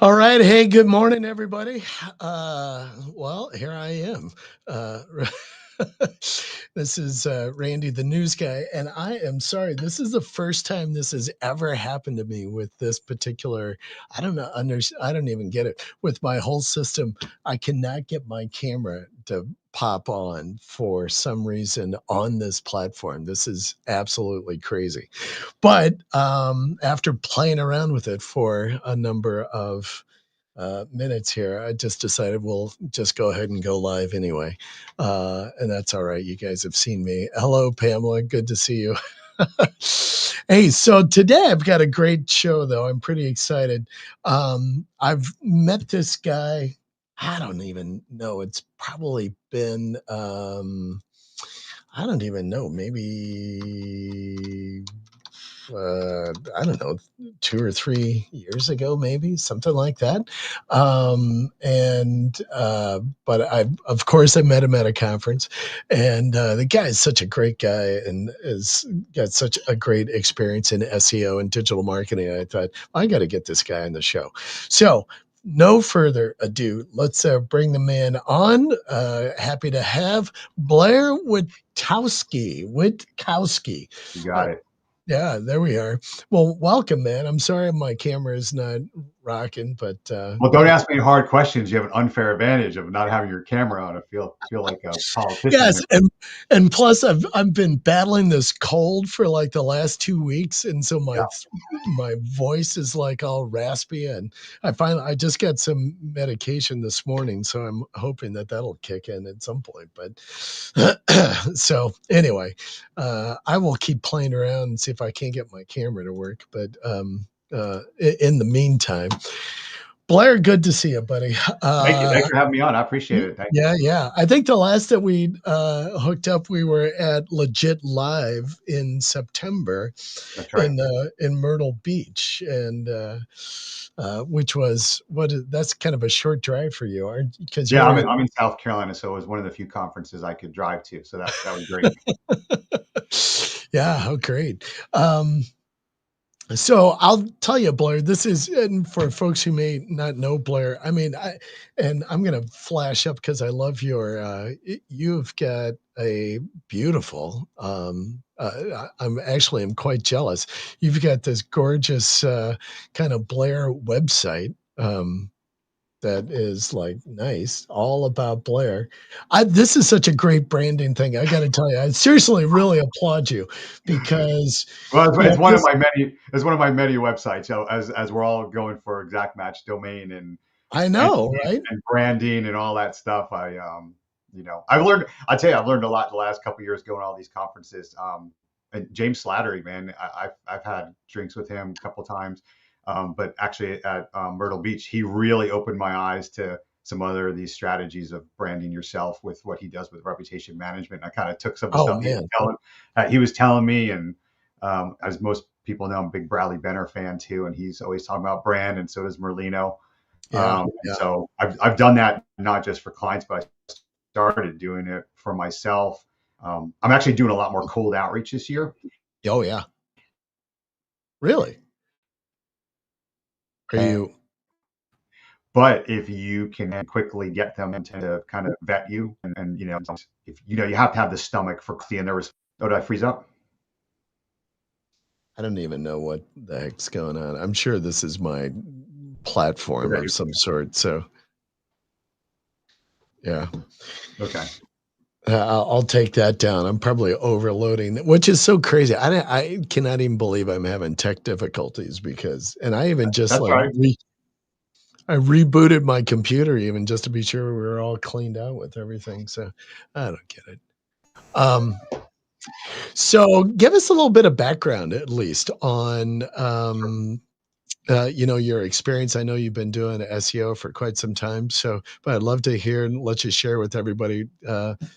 All right. Hey, good morning, everybody. Well, here I am. Uh, this is Randy, the news guy, and I am sorry. This is the first time this has ever happened to me with this particular. I don't know. I don't even get it with my whole system. I cannot get my camera to pop on for some reason on this platform. This is absolutely crazy. But after playing around with it for a number of minutes here, I just decided we'll just go ahead and go live anyway. And that's all right. You guys have seen me. Hello, Pamela. Good to see you. Hey, so today I've got a great show, though. I'm pretty excited. I've met this guy. I don't even know. It's probably been, I don't even know, maybe I don't know, 2 or 3 years ago, maybe something like that. But of course, I met him at a conference, and the guy is such a great guy and has got such a great experience in SEO and digital marketing. I thought, I got to get this guy on the show. So, no further ado, let's bring the man on. Happy to have Blair Witkowski. You Uh, got it. yeah, there we are. Well, welcome, man. I'm sorry my camera is not rocking, but Well, don't ask me hard questions. You have an unfair advantage of not having your camera on. I feel like a politician yes, here. and plus I've been battling this cold for like the last 2 weeks, and so Yeah. my voice is like all raspy, and I just got some medication this morning, so I'm hoping that that'll kick in at some point. But so anyway, I will keep playing around and see if I can get my camera to work. But in the meantime, Blair, good to see you, buddy. Thank you. Uh, Thanks for having me on. I appreciate it. Thank you. yeah, yeah. I think the last that we hooked up, we were at Legit Live in September That's right. in Myrtle Beach, and which was that's kind of a short drive for you, aren't? Because Yeah, you're I'm in South Carolina, so it was one of the few conferences I could drive to. So that was great. yeah, how great. Um, So I'll tell you, Blair, this is, and for folks who may not know Blair, I mean, and I'm going to flash up because I love you've got a beautiful, I'm quite jealous. You've got this gorgeous, kind of Blair website. That is like nice, all about Blair. This is such a great branding thing. I got to tell you, I seriously really applaud you because, Well, yeah, it's one of this, my many. It's one of my many websites. So as we're all going for exact match domain I and know, right? and branding and all that stuff, I've learned. I tell you, I've learned a lot the last couple of years going to all these conferences. And James Slattery, man, I've had drinks with him a couple of times, but actually at Myrtle Beach, he really opened my eyes to some other of these strategies of branding yourself with what he does with reputation management. I kind of took some of the Oh stuff man. he was telling me, and as most people know, I'm a big Bradley Benner fan too, and he's always talking about brand, and so does Merlino. Yeah. And Yeah. so I've done that not just for clients, but I started doing it for myself. I'm actually doing a lot more cold outreach this year. Oh yeah. Really? Are you But if you can quickly get them to kind of vet you, and if you have to have the stomach for the, and there was, oh, did I freeze up? I don't even know what the heck's going on. I'm sure this is my platform Okay. of some sort. So yeah. Okay. I'll take that down. I'm probably overloading, which is so crazy. I cannot even believe I'm having tech difficulties because, and I even just That's like right. I rebooted my computer even just to be sure we were all cleaned out with everything. So I don't get it. Um, So give us a little bit of background, at least, on your experience. I know you've been doing SEO for quite some time, so but I'd love to hear and let you share with everybody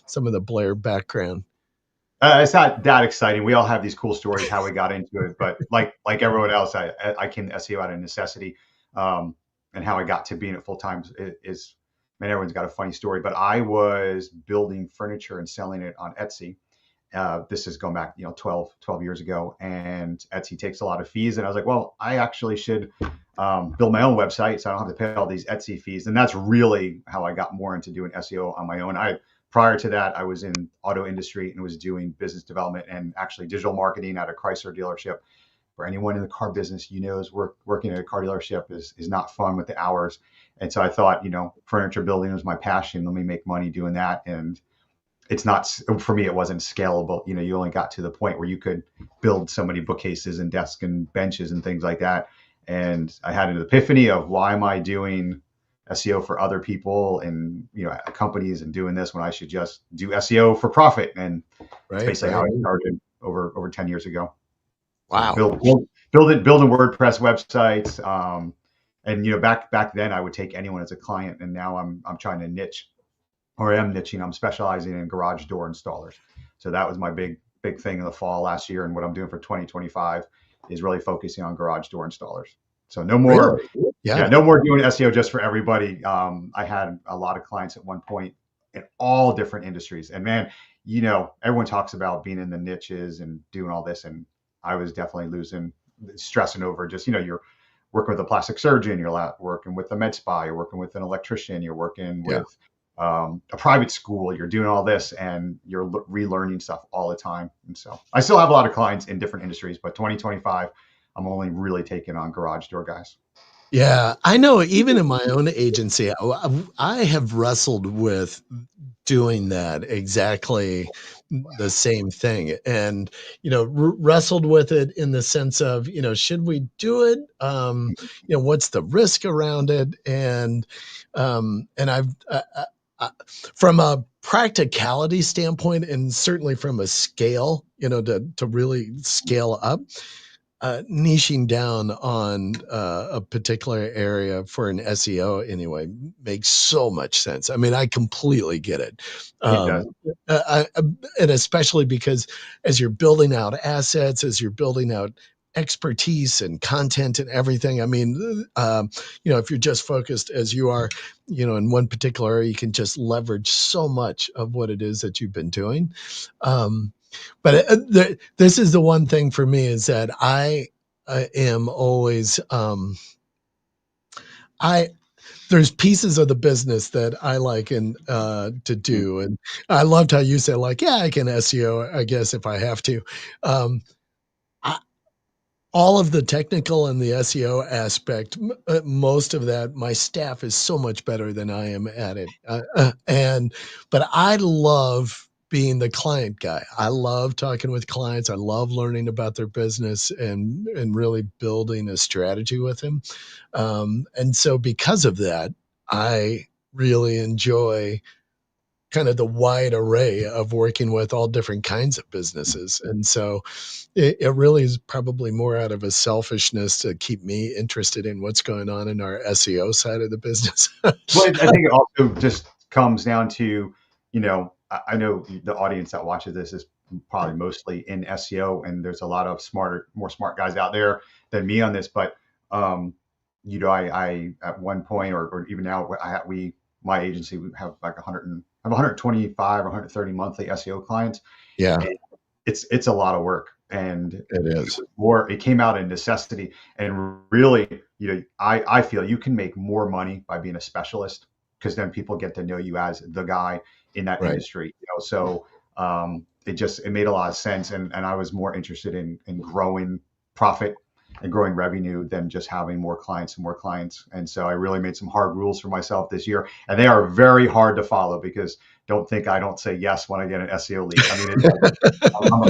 some of the Blair background. It's not that exciting. We all have these cool stories how we got into it, but like everyone else, I came to SEO out of necessity, and how I got to being it full time is, man, everyone's got a funny story. But I was building furniture and selling it on Etsy. This is going back, 12 years ago, and Etsy takes a lot of fees, and I was like, well, I actually should build my own website so I don't have to pay all these Etsy fees. And that's really how I got more into doing SEO on my own. Prior to that, I was in auto industry and was doing business development and actually digital marketing at a Chrysler dealership. For anyone in the car business, is working at a car dealership is not fun with the hours. And so I thought, furniture building was my passion. Let me make money doing that. And it's not, for me, it wasn't scalable. You only got to the point where you could build so many bookcases and desks and benches and things like that. And I had an epiphany of, why am I doing SEO for other people and companies and doing this when I should just do SEO for profit? And it's basically how I started over 10 years ago. Wow. Building WordPress websites. And back then I would take anyone as a client, and now I'm trying to niche, or I am niching. I'm specializing in garage door installers. So that was my big thing in the fall last year, and what I'm doing for 2025 is really focusing on garage door installers. So no more, no more doing SEO just for everybody. I had a lot of clients at one point in all different industries, and man, everyone talks about being in the niches and doing all this, and I was definitely stressing over just, you're working with a plastic surgeon, you're working with a med spa, you're working with an electrician, you're working with a private school, you're doing all this, and you're relearning stuff all the time. And so I still have a lot of clients in different industries, but 2025, I'm only really taking on garage door guys. Yeah, I know. Even in my own agency, I have wrestled with doing that exactly the same thing, and wrestled with it in the sense of, should we do it? What's the risk around it? And I've from a practicality standpoint, and certainly from a scale, to really scale up, niching down on a particular area for an SEO anyway makes so much sense. I mean, I completely get it. And especially because as you're building out assets, as you're building out expertise and content and everything, I mean, if you're just focused as you are, in one particular area, you can just leverage so much of what it is that you've been doing. But this is the one thing for me, is that I am always, there's pieces of the business that I like to do. And I loved how you said, like, I can SEO, I guess, if I have to. All of the technical and the SEO aspect, most of that, my staff is so much better than I am at it. But I love being the client guy. I love talking with clients. I love learning about their business and really building a strategy with them. And so because of that, I really enjoy kind of the wide array of working with all different kinds of businesses. And so it really is probably more out of a selfishness to keep me interested in what's going on in our SEO side of the business. Well, I think it also just comes down to, I know the audience that watches this is probably mostly in SEO, and there's a lot of more smart guys out there than me on this. But, I at one point, or even now, my agency, we have like 125 or 130 monthly SEO clients. Yeah. And it's a lot of work. And it is. It came out in necessity. And really, I feel you can make more money by being a specialist, because then people get to know you as the guy in that industry. So it made a lot of sense. And I was more interested in growing profit and growing revenue than just having more clients and more clients. And so I really made some hard rules for myself this year, and they are very hard to follow, because don't think I don't say yes when I get an SEO lead. I mean,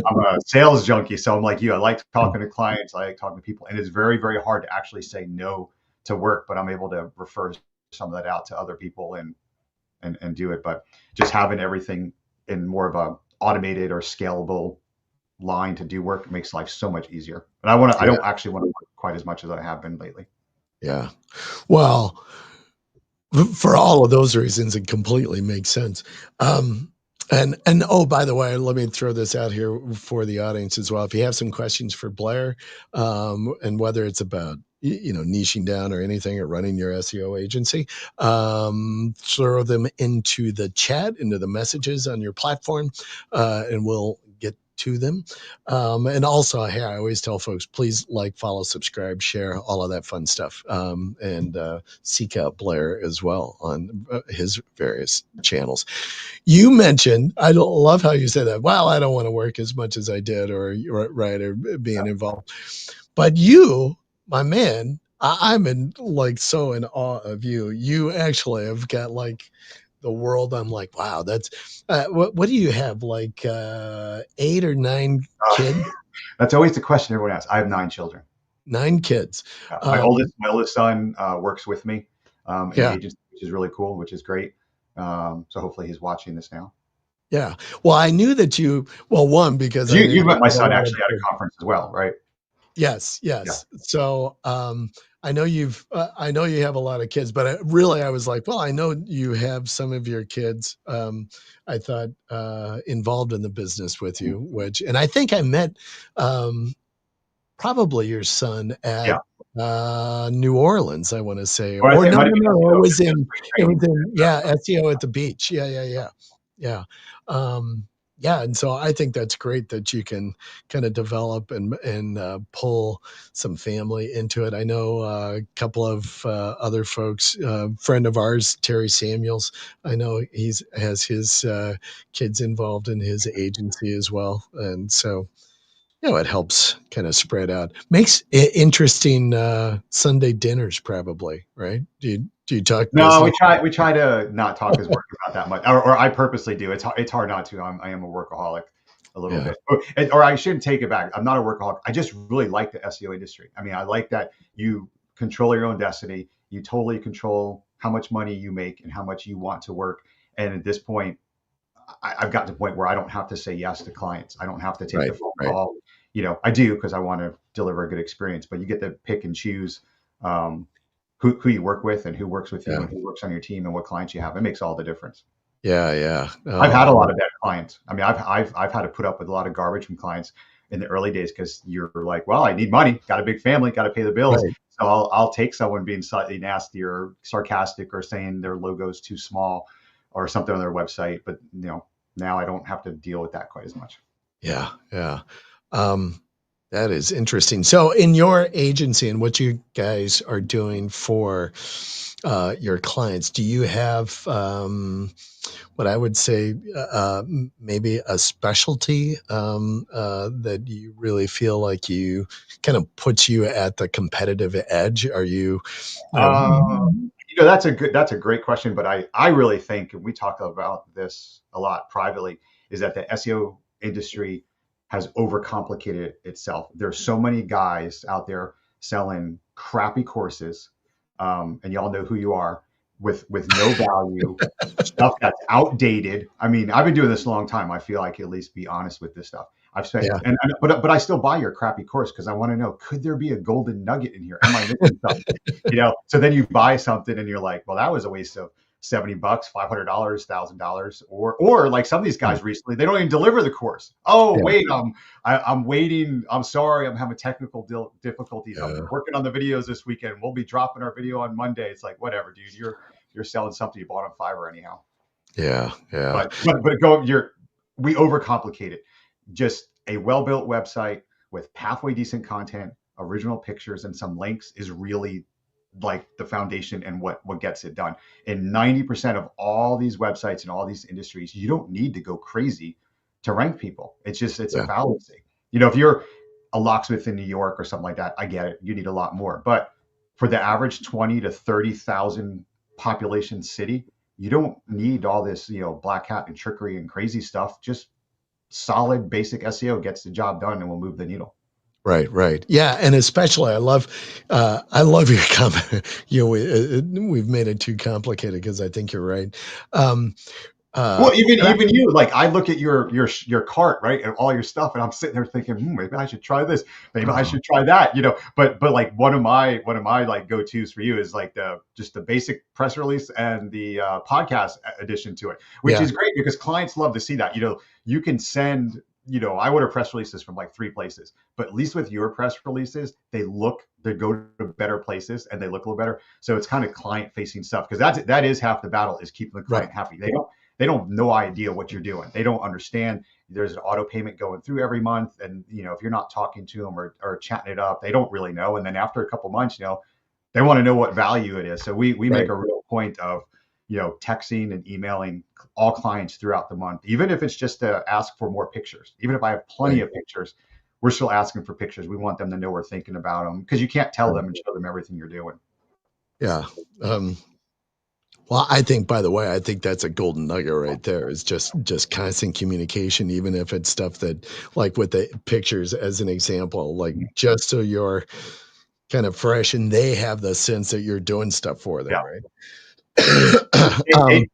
I'm a sales junkie, so I'm like you. I like talking to clients. I like talking to people, and it's very, very hard to actually say no to work. But I'm able to refer some of that out to other people and do it. But just having everything in more of a automated or scalable line to do work makes life so much easier. And I don't actually want to work quite as much as I have been lately. Yeah. Well, for all of those reasons, it completely makes sense. And oh, by the way, let me throw this out here for the audience as well. If you have some questions for Blair, and whether it's about niching down or anything, or running your SEO agency, throw them into the chat, into the messages on your platform, and we'll get to them. And also, hey, I always tell folks, please like, follow, subscribe, share, all of that fun stuff. And seek out Blair as well on his various channels. You mentioned, I love how you said that. Well, I don't want to work as much as I did, or right, or being involved. But you, my man, I'm in like so in awe of you. You actually have got like the world. I'm like, wow, that's what do you have? Like 8 or 9 kids? That's always the question everyone asks. I have 9 children. 9 kids. My Um, oldest son works with me in the yeah, agency, which is really cool, which is great. So hopefully he's watching this now. yeah. Well, I knew that you. Well, one, because I knew You you met my had a son lot of actually at a kids. conference as well, right? Yes, Yeah. yes. So, I know I know you have a lot of kids, but really, I was like, well, I know you have some of your kids. I thought involved in the business with you, and I think I met um, probably your son at Yeah. New Orleans. I want to say, Or I or think it no, might no, have been no, SEO, it was SEO in, spring it was training. in, yeah, SEO at the beach. Yeah, yeah, yeah, yeah. Yeah, and so I think that's great that you can kind of develop and pull some family into it. I know a couple of other folks, friend of ours, Terry Samuels. I know has his kids involved in his agency as well, and so it helps kind of spread out. Makes interesting Sunday dinners, probably, right? Do you talk No, business? we try to not talk as work about that much, or I purposely do. It's hard not to. I am a workaholic a little Yeah, bit, or I shouldn't take it back. I'm not a workaholic. I just really like the SEO industry. I mean, I like that you control your own destiny. You totally control how much money you make and how much you want to work. And at this point, I've gotten to the point where I don't have to say yes to clients. I don't have to take the right, phone right. call. I do because I want to deliver a good experience, but you get to pick and choose um, who you work with and who works with you Yeah, and who works on your team and what clients you have. It makes all the difference. yeah, yeah. I've Oh, had I a lot love of bad clients. I mean, I've had to put up with a lot of garbage from clients in the early days because you're like, well, I need money, got a big family, got to pay the bills. right. So I'll take someone being slightly nasty or sarcastic or saying their logo's too small or something on their website. But now I don't have to deal with that quite as much. Yeah, yeah. Um, that is interesting. So, in your agency and what you guys are doing for your clients, do you have what I would say maybe a specialty that you really feel like you kind of puts you at the competitive edge? Are you know, Uh, that's a great question, but I really think, and we talk about this a lot privately, is that the SEO industry has overcomplicated itself. There's so many guys out there selling crappy courses, and y'all know who you are, with no value, stuff that's outdated. I mean, I've been doing this a long time. I feel I can at least be honest with this stuff. I've spent, yeah, but I still buy your crappy course because I want to know, could there be a golden nugget in here? Am I missing something? So then you buy something and you're like, well, that was a waste of $70, $500, $1,000, or like some of these guys recently, they don't even deliver the course. Oh, yeah, wait, I'm waiting. I'm sorry, I'm having technical difficulties. I'm yeah, working on the videos this weekend. We'll be dropping our video on Monday. It's like, whatever, dude. You're selling something you bought on Fiverr anyhow. yeah, yeah. We overcomplicate it. Just a well-built website with halfway decent content, original pictures, and some links is really like the foundation and what gets it done. And 90% of all these websites and all these industries, you don't need to go crazy to rank people. It's a Yeah. fallacy. If you're a locksmith in New York or something like that, I get it. You need a lot more. But for the average 20 to 30,000 population city, you don't need all this, black hat and trickery and crazy stuff. Just solid basic SEO gets the job done and will move the needle. Right, right. Yeah, and especially I love your comment. We've made it too complicated because I think you're right. Um, Well, even but even you, like I look at your cart, right, and all your stuff, and I'm sitting there thinking, maybe I should try this, maybe I should try that, But like one of my like go tos for you is like just the basic press release and the podcast addition to it, which yeah, is great because clients love to see that. You can send. I order press releases from like 3 places, but at least with your press releases, they go to better places and they look a little better. So it's kind of client facing stuff because that is half the battle is keeping the right. client happy. they don't have no idea what you're doing. They don't understand there's an auto payment going through every month. And, if you're not talking to them or chatting it up, they don't really know. And then after a couple months, they want to know what value it is. So we Right. make a real point of, texting and emailing all clients throughout the month, even if it's just to ask for more pictures. Even if I have plenty Right. of pictures, we're still asking for pictures. We want them to know we're thinking about them, because you can't tell them and show them everything you're doing. Yeah. Well, I think, by the way, I think that's a golden nugget right there, is just constant communication, even if it's stuff that, like with the pictures as an example, like just so you're kind of fresh and they have the sense that you're doing stuff for them, Yeah. right?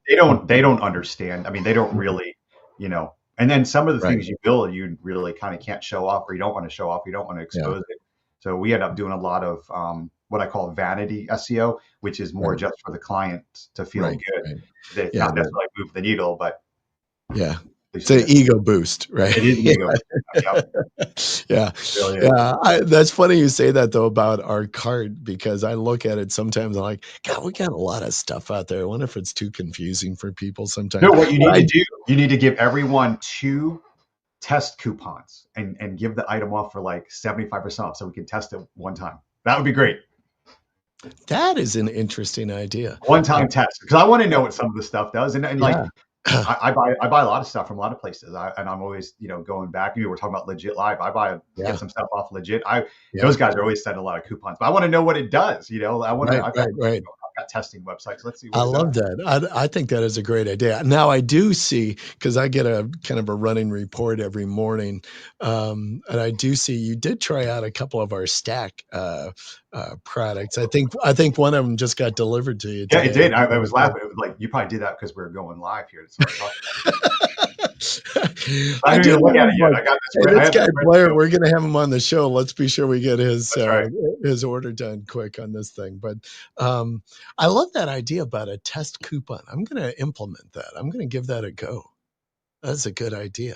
They don't understand. I mean, they don't really, and then some of the Right. things you build, you really kind of can't show off, or you don't want to show off, you don't want to Yeah. expose it. So we end up doing a lot of what I call vanity SEO, which is more Right. just for the client to feel Right. good. Right. They Yeah. not necessarily move the needle, but Yeah. at It's least you an get ego boost, right? it is an ego. Yep, Yeah. it really is. Yeah. That's funny you say that though about our cart, because I look at it sometimes, I'm like, God, we got a lot of stuff out there. I wonder if it's too confusing for people No, sometimes. what you But need to do, you need to give everyone 2 test coupons and give the item off for like 75% off, so we can test it one time. That would be great. that is an interesting idea. One Uh, time test, because I want to know what some of the stuff does. And like, yeah. I buy a lot of stuff from a lot of places. And I'm always, going back. We're talking about Legit Live. Get Yeah. some stuff off Legit. Yeah. Those guys are always sending a lot of coupons, but I want to know what it does. Right. Right. Right. I've got testing websites. Let's see I what it love does. that. I think that is a great idea. Now I do see, because I get a kind of a running report every morning, and I do see you did try out a couple of our stack products. I think one of them just got delivered to you Yeah, it today. did. I was laughing. It was like, you probably did that because we're going live here to start talking. I I didn't did even look at one it yet. like, I got hey, this. I this have guy this ready to Blair, go. we're gonna have him on the show. Let's be sure we get That's right. his order done quick on this thing. But I love that idea about a test coupon. I'm gonna implement that. I'm gonna give that a go. That's a good idea.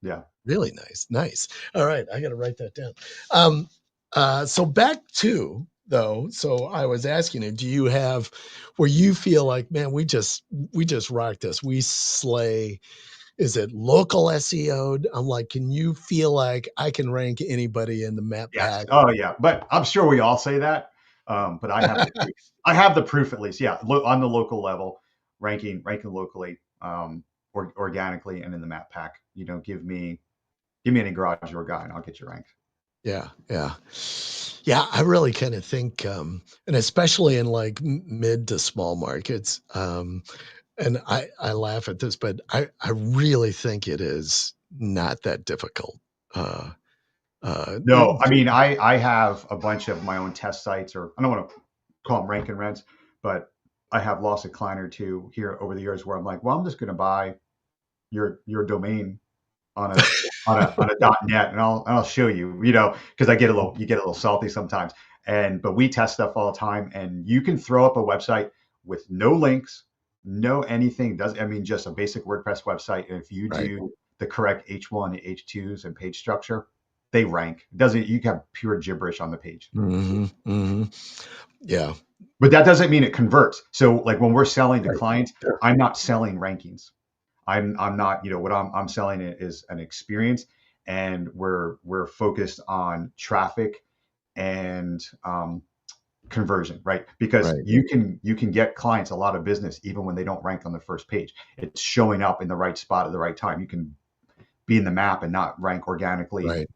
Yeah. Really nice. Nice. All right, I got to write that down. Um, so back to though. So I was asking you, do you have where you feel like, man, we just rock this. We slay. Is it local SEO? I'm like, can you feel like I can rank anybody in the map Yes. pack? Oh, yeah. But I'm sure we all say that. But I have the proof. I have the proof, at least. Yeah. On the local level, ranking locally, or organically, and in the map pack. Give me any garage door guy, and I'll get you ranked. Yeah, yeah. Yeah, I really kind of think, and especially in like mid to small markets, and I laugh at this, but I really think it is not that difficult. Uh, No, I mean, I have a bunch of my own test sites, or I don't want to call them rank and rents, but I have lost a client or two here over the years where I'm like, well, I'm just going to buy your domain on a .net, and I'll show you, because you get a little salty sometimes. But we test stuff all the time, and you can throw up a website with no links, no anything. Does I mean just a basic WordPress website, and if you right. do the correct H1, H2s, and page structure, they rank. It doesn't You can have pure gibberish on the page. Hmm. Hmm. Yeah. But that doesn't mean it converts. So like when we're selling to Right. clients, Sure. I'm not selling rankings. I'm not, what I'm selling is an experience, and we're focused on traffic and conversion, right? Because Right. you can get clients a lot of business even when they don't rank on the first page. It's showing up in the right spot at the right time. You can be in the map and not rank organically. Right.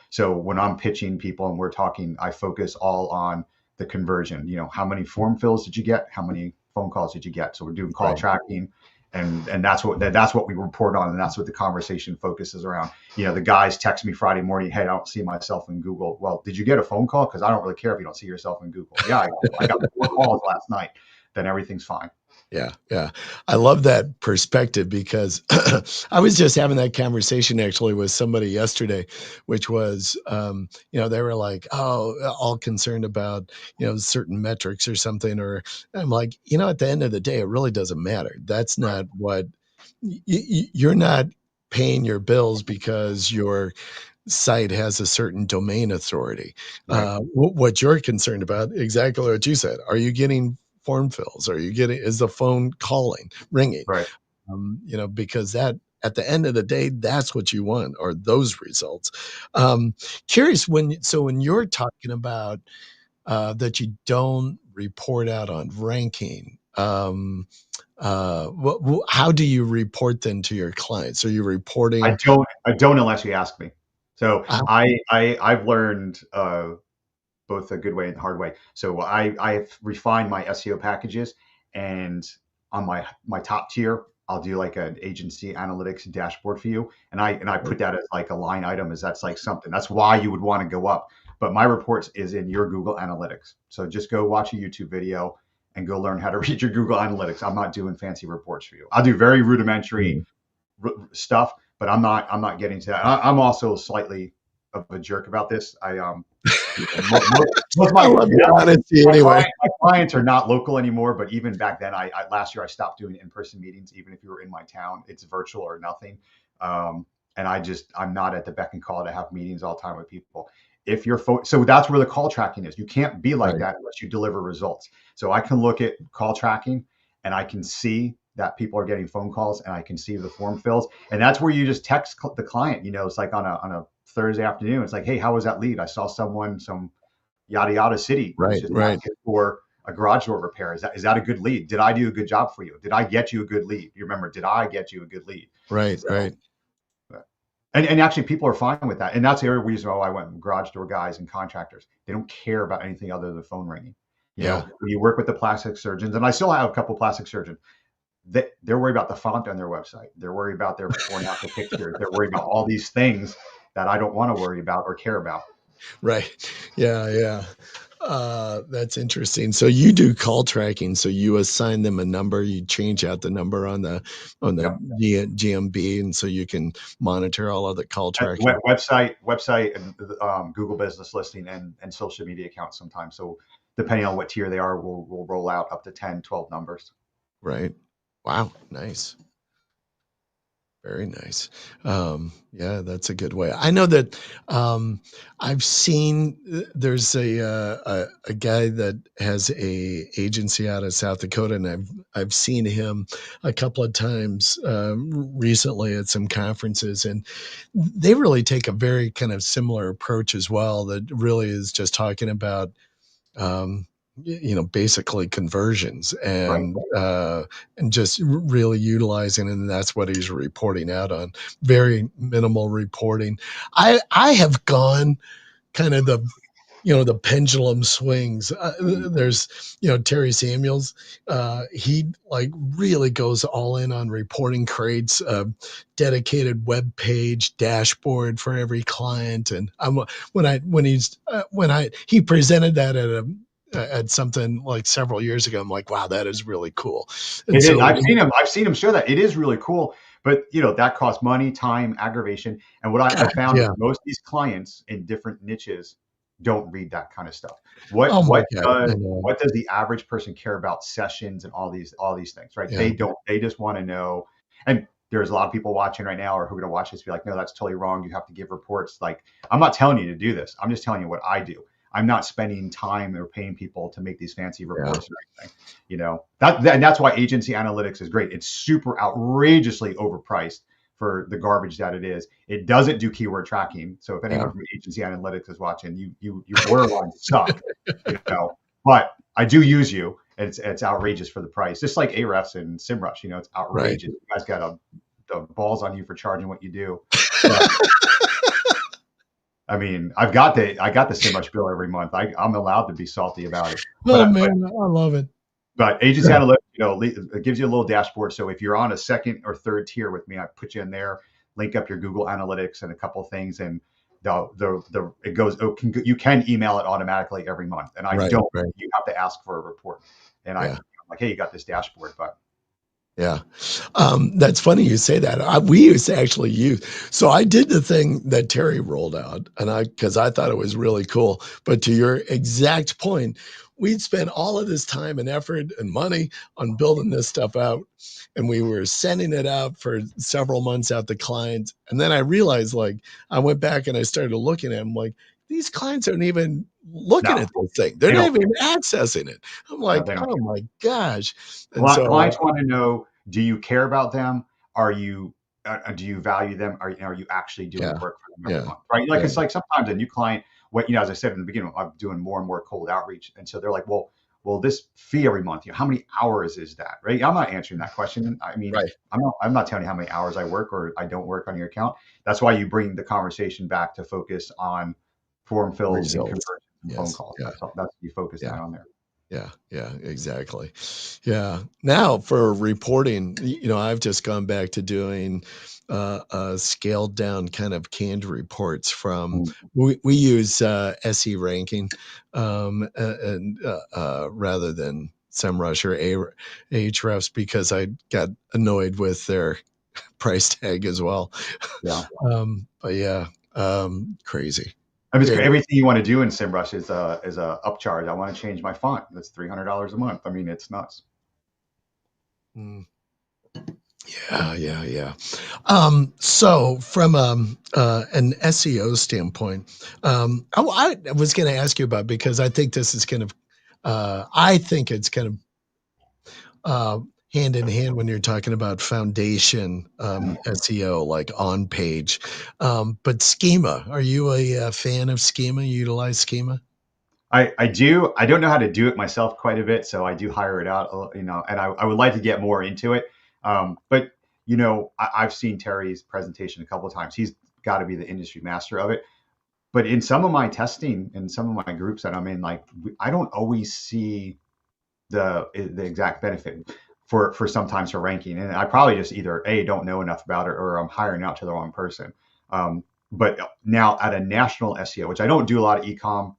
So when I'm pitching people and we're talking, I focus all on the conversion. How many form fills did you get? How many phone calls did you get? So we're doing call Right. tracking, and that's what we report on, and that's what the conversation focuses around. The guys text me Friday morning, hey, I don't see myself in Google. Well, did you get a phone call? Because I don't really care if you don't see yourself in Google. Yeah, I got 4 calls last night. Then everything's fine. Yeah, yeah. I love that perspective, because I was just having that conversation actually with somebody yesterday, which was, they were like, oh, all concerned about, certain metrics or something. Or I'm like, at the end of the day, it really doesn't matter. That's Right, not what you're not paying your bills because your site has a certain domain authority. right. What you're concerned about, exactly what you said. Are you getting form fills? Is the phone ringing? Right. because that at the end of the day, that's what you want, are those results. Um, Curious, when you're talking about that you don't report out on ranking, how do you report then to your clients? Are you reporting? I don't unless you ask me. So Uh, I've learned both a good way and the hard way. So I've refined my SEO packages, and on my top tier, I'll do like an agency analytics dashboard for you, and I put that as like a line item, as that's like something. That's why you would want to go up. But my reports is in your Google Analytics. So just go watch a YouTube video and go learn how to read your Google Analytics. I'm not doing fancy reports for you. I'll do very rudimentary stuff, but I'm not getting to that. I'm also slightly of a jerk about this. Most of I love your honesty anyway. my clients are not local anymore, but even back then, last year I stopped doing in-person meetings. Even if you were in my town, it's virtual or nothing. And I'm not at the beck and call to have meetings all the time with people. If you're so that's where the call tracking is. You can't be like that unless you deliver results. So I can look at call tracking, and I can see that people are getting phone calls, and I can see the form fills, and that's where you just text the client. It's like on a Thursday afternoon. It's like, hey, how was that lead? I saw some yada yada city was just asking for a garage door repair. Is that a good lead? Did I do a good job for you? Did I get you a good lead? You remember, did I get you a good lead? Right, So, right. and actually people are fine with that. And that's the other reason why I went with garage door guys and contractors. They don't care about anything other than the phone ringing. You work with the plastic surgeons, and I still have a couple of plastic surgeons. They're worried about the font on their website. They're worried about their before and after pictures. They're worried about all these things that I don't want to worry about or care about. Right. Yeah, yeah. That's interesting. So you do call tracking. So you assign them a number, you change out the number on the Yep. GMB, and so you can monitor all of the call tracking. Website, and Google Business Listing, and social media accounts sometimes. So depending on what tier they are, we'll roll out up to 10, 12 numbers. Right. Wow. Nice. Very nice. Yeah, that's a good way. I know that I've seen there's a guy that has a agency out of South Dakota, and I've seen him a couple of times recently at some conferences, and they really take a very kind of similar approach as well. That really is just talking about um, basically conversions Right. and just really utilizing, and that's what he's reporting out on. Very minimal reporting. I have gone kind of the pendulum swings. There's Terry Samuels. He like really goes all in on reporting, creates a dedicated web page dashboard for every client. And when he presented that at something like several years ago, I'm like, wow, that is really cool. And It is. so I've seen him show that. It is really cool, but that costs money, time, aggravation. And what I God, found is yeah. most of these clients in different niches don't read that kind of stuff. Oh my What God. does I know. what does the average person care about sessions and all these things, right? Yeah. They don't. They just want to know. And there's a lot of people watching right now, or who are going to watch this, be like, no, that's totally wrong. You have to give reports. Like, I'm not telling you to do this. I'm just telling you what I do. I'm not spending time or paying people to make these fancy reports or anything. And that's why agency analytics is great. It's super outrageously overpriced for the garbage that it is. It doesn't do keyword tracking. So if anyone from agency analytics is watching, you borderline suck. But I do use you. And it's outrageous for the price. Just like Ahrefs and SEMrush, it's outrageous. You guys got the balls on you for charging what you do. But, I mean, I got the SEMrush bill every month. I'm allowed to be salty about it. Oh man, I love it. But agency analytics, it gives you a little dashboard. So if you're on a second or third tier with me, I put you in there, link up your Google Analytics and a couple of things, and it goes. You can email it automatically every month, and I don't. Right. You have to ask for a report, and I'm like, hey, you got this dashboard, but. Yeah. That's funny you say that. We used to actually use, so I did the thing that Terry rolled out, because I thought it was really cool. But to your exact point, we'd spent all of this time and effort and money on building this stuff out, and we were sending it out for several months out to clients. And then I realized, like, I went back and I started looking at them, like, these clients aren't even looking at this thing. They're not even accessing it. I'm like, oh my gosh. And so clients want to know, do you care about them? Are you do you value them? Are you actually doing Yeah. work for them every Yeah. month? Right? Like Yeah. it's like sometimes a new client, what as I said in the beginning, I'm doing more and more cold outreach, and so they're like, well, this fee every month, how many hours is that? Right? I'm not answering that question. I mean, Right. I'm not telling you how many hours I work or I don't work on your account. That's why you bring the conversation back to focus on form fills and Results. conversions and phone Yes. calls. Yeah. That's all. That's you focus Yeah. that on there. Yeah, yeah, exactly. Yeah. Now for reporting, I've just gone back to doing scaled down kind of canned reports from Mm. we use SE ranking and rather than SEMrush or Ahrefs because I got annoyed with their price tag as well. Yeah. But yeah, crazy. I mean, Yeah. everything you want to do in SEMrush is a upcharge. I want to change my font. That's $300 a month. I mean, it's nuts. Mm. Yeah, yeah, yeah. So from an SEO standpoint, I was going to ask you about because I think this is kind of, I think it's kind of hand in hand when you're talking about foundation SEO, like on page. But Schema, are you a fan of Schema? You utilize Schema? I do. I don't know how to do it myself quite a bit, so I do hire it out, and I would like to get more into it. But I've seen Terry's presentation a couple of times. He's got to be the industry master of it. But in some of my testing and some of my groups that I'm in, like I don't always see the exact benefit for sometimes for ranking, and I probably just either a don't know enough about it or I'm hiring out to the wrong person. But now at a national SEO, which I don't do a lot of ecom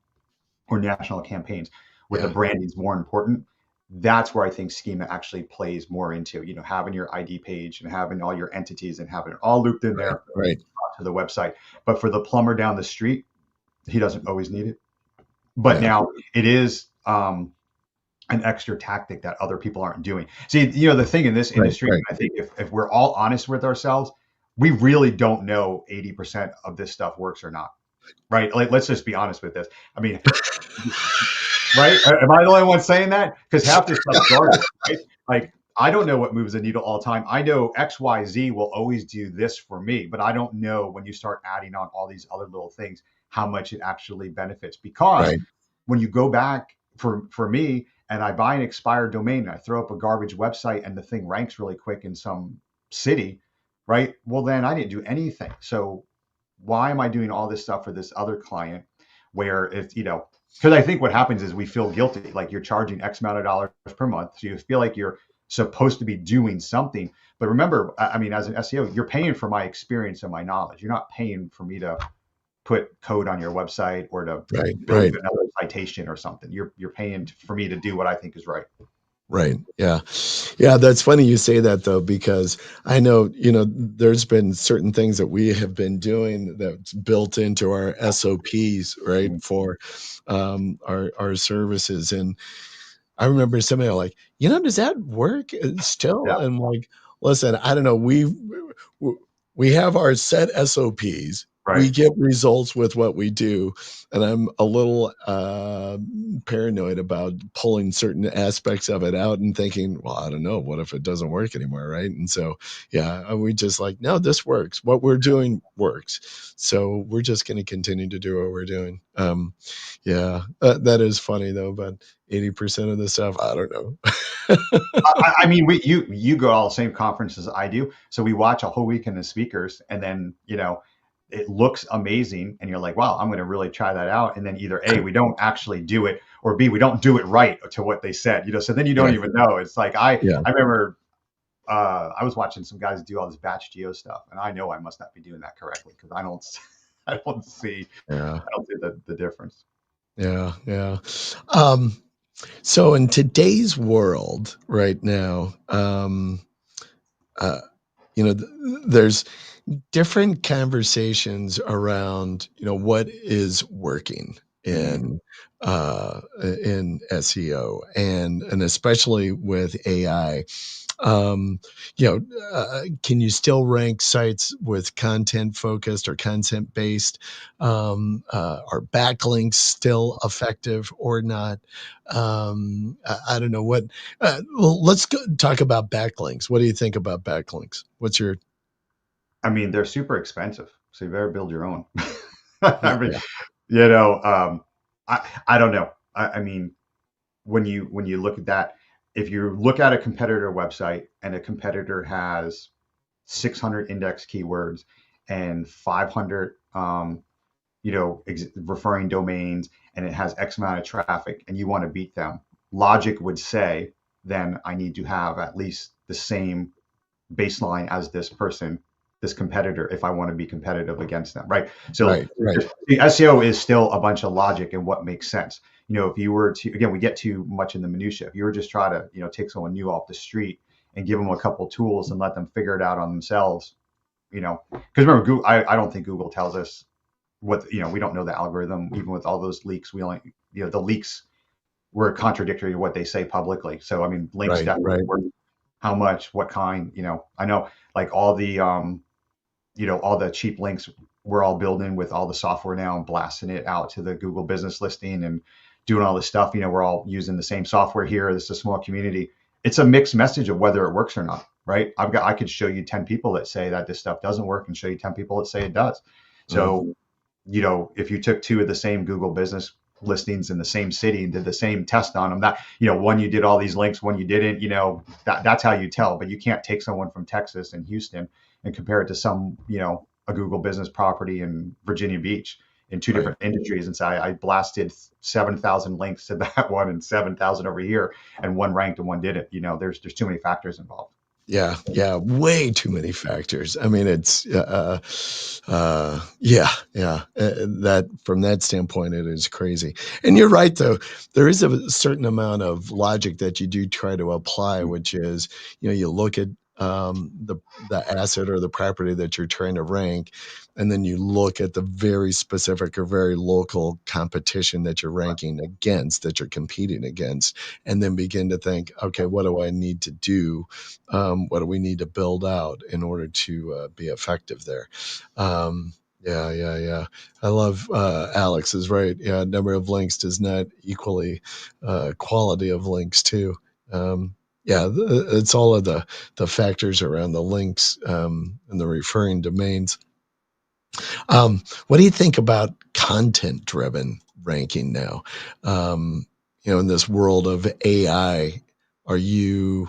or national campaigns where the Yeah, branding is more important, that's where I think Schema actually plays more into, having your ID page and having all your entities and having it all looped in right, there right, to the website. But for the plumber down the street, he doesn't always need it. But yeah, now it is an extra tactic that other people aren't doing. See, the thing in this right, industry, right, I think if we're all honest with ourselves, we really don't know 80% of this stuff works or not. Right? Like, let's just be honest with this. I mean, right? Am I the only one saying that? Because half this stuff's garbage, right? Like, I don't know what moves the needle all the time. I know XYZ will always do this for me, but I don't know when you start adding on all these other little things, how much it actually benefits. Because right, when you go back for me and I buy an expired domain and I throw up a garbage website and the thing ranks really quick in some city, right? Well, then I didn't do anything. So why am I doing all this stuff for this other client where if, because I think what happens is we feel guilty, like you're charging X amount of dollars per month. So you feel like you're supposed to be doing something. But remember, I mean, as an SEO, you're paying for my experience and my knowledge. You're not paying for me to put code on your website or to right, build right. you another citation or something. You're paying for me to do what I think is right. Right. Yeah. Yeah. That's funny you say that though, because I know, there's been certain things that we have been doing that's built into our SOPs, right, Mm. for our services. And I remember somebody like, does that work still? Yeah. And like, listen, I don't know. We have our set SOPs. We Right. get results with what we do, and I'm a little paranoid about pulling certain aspects of it out and thinking, well, I don't know, what if it doesn't work anymore, right? And so, yeah, we just like, no, this works. What we're doing works, so we're just going to continue to do what we're doing. Yeah, that is funny though, but 80% of the stuff, I don't know. I mean, you go to all the same conferences I do, so we watch a whole weekend of speakers, and then it looks amazing, and you're like, wow, I'm going to really try that out. And then either A, we don't actually do it, or B, we don't do it right to what they said. So then you don't Yeah, even know. It's like I yeah, remember I was watching some guys do all this batch geo stuff, and I know I must not be doing that correctly because I don't I don't see yeah, the difference. yeah, yeah. Um, so in today's world right now, uh, there's different conversations around, what is working Mhm. in SEO and especially with AI. You know, can you still rank sites with content focused or content based? Are backlinks still effective or not? I don't know what. Well, let's talk about backlinks. What do you think about backlinks? What's your I mean, they're super expensive, so you better build your own. I mean, yeah, you know, I don't know. I mean, when you look at that, if you look at a competitor website and a competitor has 600 index keywords and 500 referring domains, and it has X amount of traffic, and you want to beat them, logic would say then I need to have at least the same baseline as this person, this competitor, if I want to be competitive against them, right? So right, the SEO is still a bunch of logic and what makes sense. You know, if you were to, again, we get too much in the minutia. If you were just try to, take someone new off the street and give them a couple tools and let them figure it out on themselves, because remember, Google, I don't think Google tells us what, we don't know the algorithm. Even with all those leaks, we only, the leaks were contradictory to what they say publicly. So I mean, links definitely right. work. How much, what kind, I know, like all the all the cheap links we're all building with all the software now and blasting it out to the Google business listing and doing all this stuff. We're all using the same software here. This is a small community. It's a mixed message of whether it works or not, right? I could show you 10 people that say that this stuff doesn't work and show you 10 people that say it does. Mm, So, if you took two of the same Google business listings in the same city and did the same test on them, that, one you did all these links, one you didn't, that's how you tell. But you can't take someone from Texas and Houston and compare it to some, a Google business property in Virginia Beach in two right. different industries and say, I blasted 7,000 links to that one and 7,000 over here, and one ranked and one didn't. There's too many factors involved. Yeah, way too many factors. I mean, it's yeah, yeah. That from that standpoint, it is crazy. And you're right, though. There is a certain amount of logic that you do try to apply, which is, you look at the asset or the property that you're trying to rank, and then you look at the very specific or very local competition that you're ranking against, that you're competing against, and then begin to think, okay, what do I need to do? What do we need to build out in order to be effective there? Yeah. I love Alex is right. Yeah, number of links does not equally quality of links too. Yeah, it's all of the factors around the links and the referring domains. What do you think about content driven ranking now? In this world of AI, are you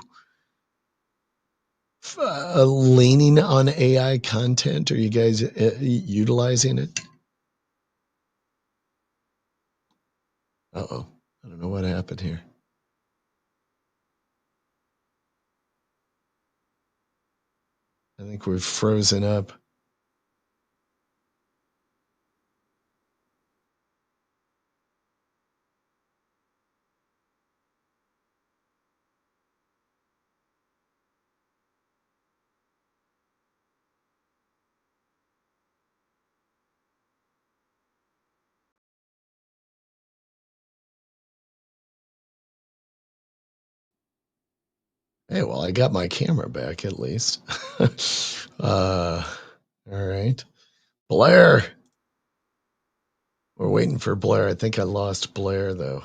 leaning on AI content? Are you guys utilizing it? Uh-oh. I don't know what happened here. I think we've frozen up. Hey, well, I got my camera back at least. All right. Blair. We're waiting for Blair. I think I lost Blair, though.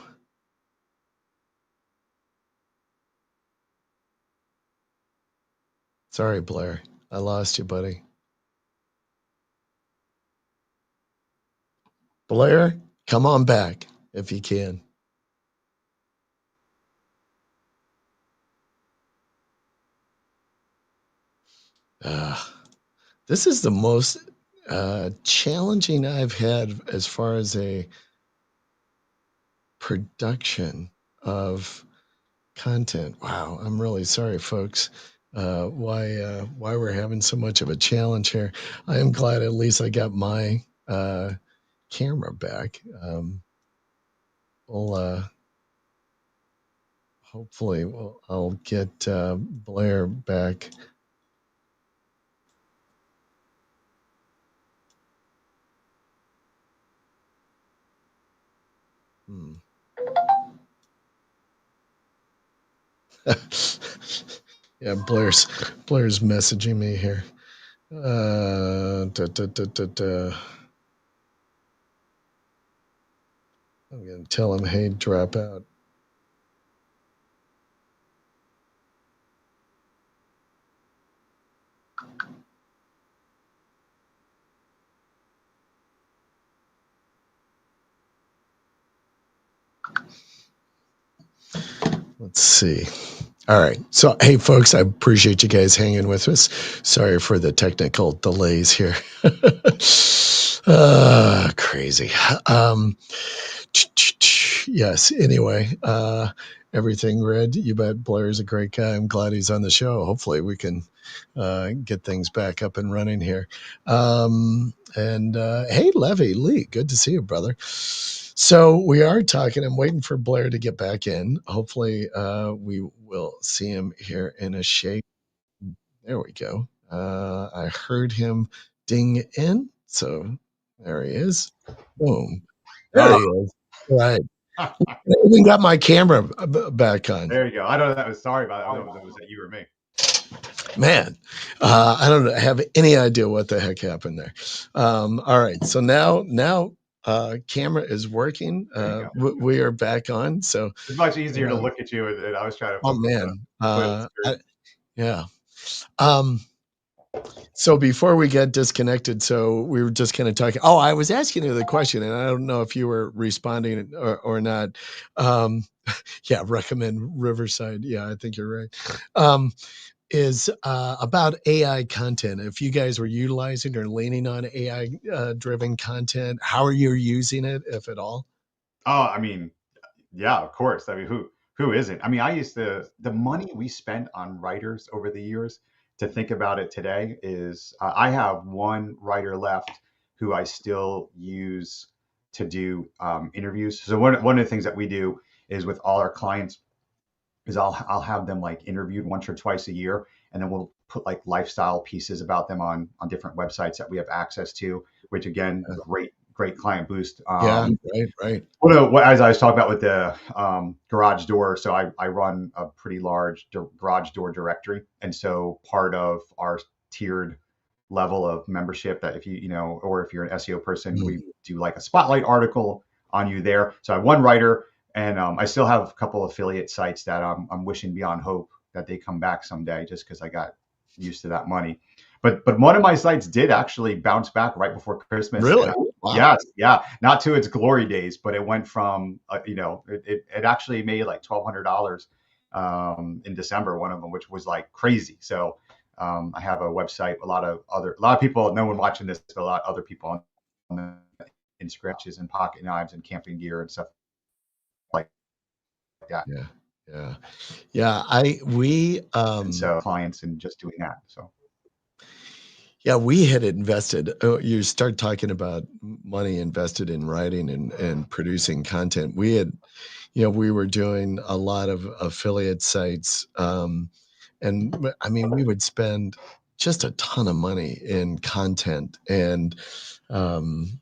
Sorry, Blair. I lost you, buddy. Blair, come on back if you can. Uh, this is the most challenging I've had as far as a production of content. Wow, I'm really sorry, folks. Why we're having so much of a challenge here. I am glad at least I got my camera back. We'll hopefully I'll get Blair back. Hmm. Yeah, Blair's messaging me here. I'm gonna tell him, hey, drop out. Let's see. All right. So, hey, folks, I appreciate you guys hanging with us. Sorry for the technical delays here. Crazy. Yes. Anyway, everything red. You bet. Blair's a great guy. I'm glad he's on the show. Hopefully, we can get things back up and running here. And hey, Lee, good to see you, brother. So we are talking. I'm waiting for Blair to get back in. Hopefully, we will see him here in a shake. There we go. I heard him ding in. So there he is. Boom. There he is. Right. I even got my camera back on. There you go. I don't know. That was sorry about that. I don't know if it was that you or me. Man, I don't have any idea what the heck happened there. All right. So now camera is working. We are back on. So it's much easier to look at you, and I was trying to oh focus man, yeah. So before we get disconnected, so we were just kind of talking. Oh, I was asking you the question, and I don't know if you were responding or not. Yeah, recommend Riverside. Yeah, I think you're right. Is about AI content. If you guys were utilizing or leaning on AI driven content, how are you using it, if at all? Oh, I mean, yeah, of course. I mean, who isn't? I mean, I used to the money we spent on writers over the years. To think about it today is I have one writer left who I still use to do interviews. So one of the things that we do is with all our clients is I'll have them like interviewed once or twice a year, and then we'll put like lifestyle pieces about them on different websites that we have access to. Which again, great client boost. Yeah, right. Well, as I was talking about with the garage door, so I run a pretty large garage door directory, and so part of our tiered level of membership that if you know, or if you're an SEO person, we do like a spotlight article on you there. So I have one writer, and I still have a couple affiliate sites that I'm wishing beyond hope that they come back someday, just because I got used to that money. But one of my sites did actually bounce back right before Christmas. Really? Wow. Yes, yeah, not to its glory days, but it went from it actually made like $1,200 in December, one of them, which was like crazy. So I have a website, a lot of people, no one watching this, but a lot of other people on Instagram and pocket knives and camping gear and stuff like that. We and so clients and just doing that. So yeah, we had invested. You start talking about money invested in writing and producing content. We had, we were doing a lot of affiliate sites, and I mean, we would spend just a ton of money in content, and then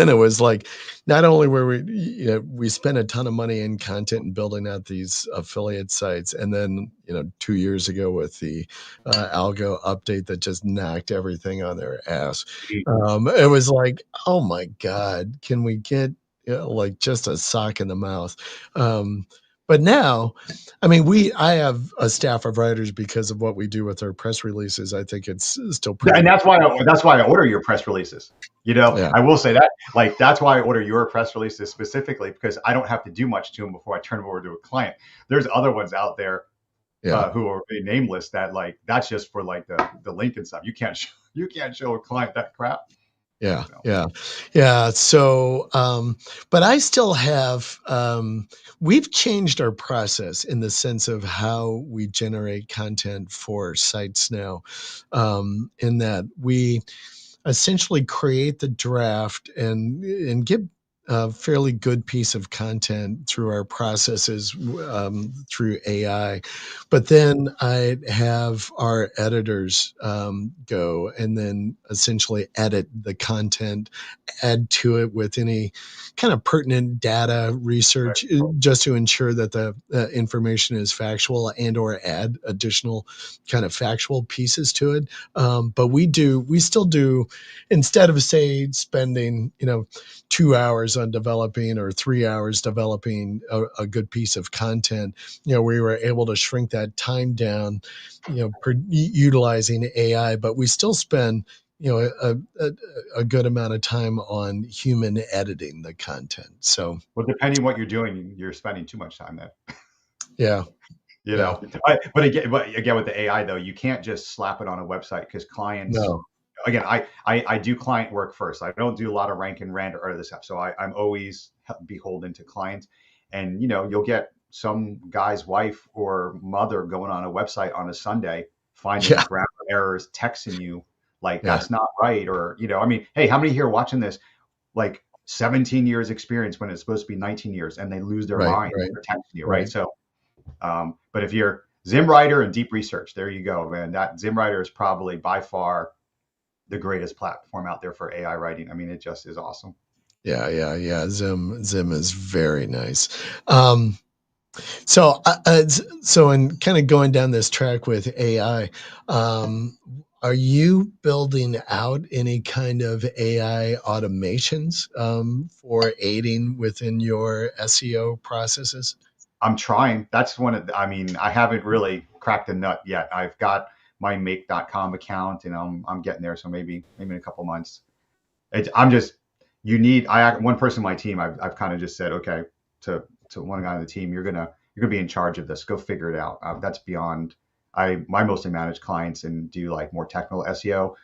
it was like, not only were we spent a ton of money in content and building out these affiliate sites, and then 2 years ago with the algo update that just knocked everything on their ass, it was like, oh my god, can we get like just a sock in the mouth? But now, I mean, I have a staff of writers because of what we do with our press releases. I think it's still pretty. And that's why I order your press releases. I will say that, like, that's why I order your press releases specifically, because I don't have to do much to them before I turn them over to a client. There's other ones out there who are nameless that, like, that's just for like the link and stuff. You can't show a client that crap. Yeah. So, but I still have, we've changed our process in the sense of how we generate content for sites now, in that we essentially create the draft and get a fairly good piece of content through our processes through AI. But then I have our editors go and then essentially edit the content, add to it with any kind of pertinent data Right. research, just to ensure that the information is factual, and or add additional kind of factual pieces to it. But we still do, instead of say spending 2 hours on developing or 3 hours developing a good piece of content, we were able to shrink that time down, utilizing AI, but we still spend a good amount of time on human editing the content. So Well, depending on what you're doing, you're spending too much time there. yeah, You yeah, know, but again, with the AI though, you can't just slap it on a website because clients. no, Again, I do client work first. I don't do a lot of rank and rand or other stuff. So I'm always beholden to clients, and you'll get some guy's wife or mother going on a website on a Sunday, finding yeah, grammar errors, texting you like yeah, that's not right, or I mean, hey, how many here watching this like 17 years experience when it's supposed to be 19 years, and they lose their right, mind right, when they're texting you, right? right. So but if you're Zim Writer and deep research, there you go, man. That Zim Writer is probably by far the greatest platform out there for AI writing. I mean, it just is awesome. Yeah, yeah, yeah. Zim is very nice. Um, so in kind of going down this track with AI, are you building out any kind of AI automations for aiding within your SEO processes? I'm trying. That's one of I mean, I haven't really cracked the nut yet. I've got my make.com account and I'm getting there. So maybe in a couple months. I'm just you need one person on my team. I've kind of just said, okay, to one guy on the team, you're gonna be in charge of this. Go figure it out. That's beyond I mostly manage clients and do like more technical SEO.